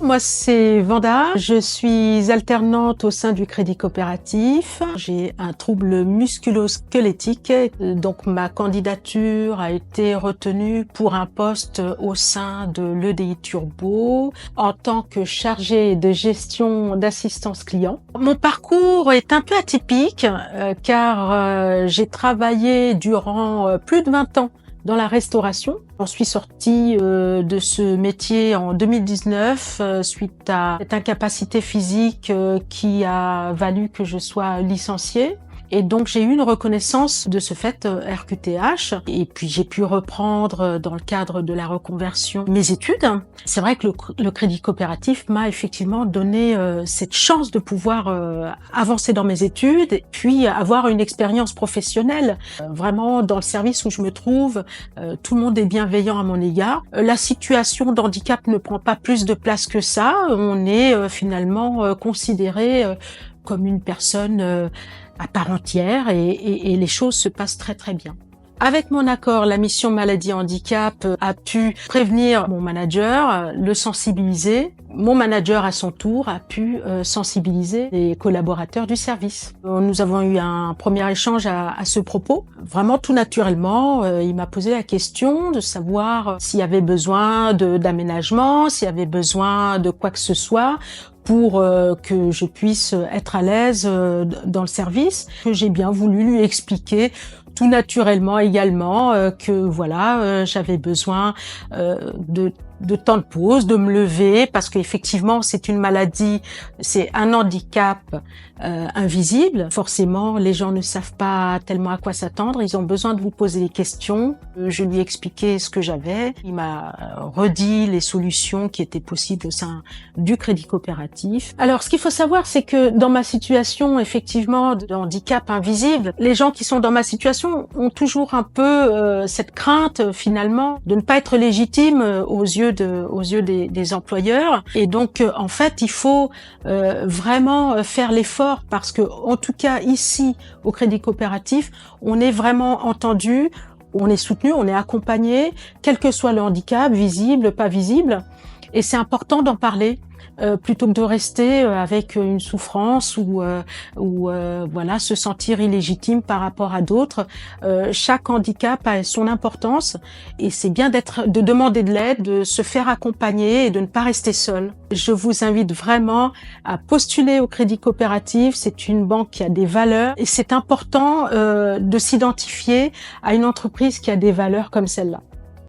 moi c'est Vanda, je suis alternante au sein du Crédit Coopératif. J'ai un trouble musculo-squelettique, donc ma candidature a été retenue pour un poste au sein de l'EDI Turbo en tant que chargée de gestion d'assistance client. Mon parcours est un peu atypique car j'ai travaillé durant plus de 20 ans dans la restauration. J'en suis sortie de ce métier en 2019 suite à cette incapacité physique qui a valu que je sois licenciée. Et donc j'ai eu une reconnaissance de ce fait RQTH et puis j'ai pu reprendre dans le cadre de la reconversion mes études. C'est vrai que le Crédit Coopératif m'a effectivement donné cette chance de pouvoir avancer dans mes études et puis avoir une expérience professionnelle. Vraiment dans le service où je me trouve, tout le monde est bienveillant à mon égard. La situation d'handicap ne prend pas plus de place que ça. On est finalement considéré comme une personne à part entière et les choses se passent très très bien. Avec mon accord, la mission maladie handicap a pu prévenir mon manager, le sensibiliser. Mon manager, à son tour, a pu sensibiliser les collaborateurs du service. Nous avons eu un premier échange à ce propos. Vraiment tout naturellement, il m'a posé la question de savoir s'il y avait besoin d'aménagement, s'il y avait besoin de quoi que ce soit pour que je puisse être à l'aise dans le service, que j'ai bien voulu lui expliquer tout naturellement également que voilà, j'avais besoin de temps de pause, de me lever, parce qu'effectivement c'est une maladie, c'est un handicap invisible. Forcément, les gens ne savent pas tellement à quoi s'attendre, ils ont besoin de vous poser des questions. Je lui ai expliqué ce que j'avais, il m'a redit les solutions qui étaient possibles au sein du Crédit Coopératif. Alors ce qu'il faut savoir, c'est que dans ma situation effectivement de handicap invisible, les gens qui sont dans ma situation ont toujours un peu cette crainte finalement de ne pas être légitime aux yeux des employeurs, et donc en fait il faut vraiment faire l'effort, parce que en tout cas ici au Crédit Coopératif on est vraiment entendu, on est soutenu, on est accompagné, quel que soit le handicap, visible, pas visible, et c'est important d'en parler. Plutôt que de rester avec une souffrance ou voilà, se sentir illégitime par rapport à d'autres. Chaque handicap a son importance et c'est bien de demander de l'aide, de se faire accompagner et de ne pas rester seul. Je vous invite vraiment à postuler au Crédit Coopératif. C'est une banque qui a des valeurs et c'est important de s'identifier à une entreprise qui a des valeurs comme celle-là.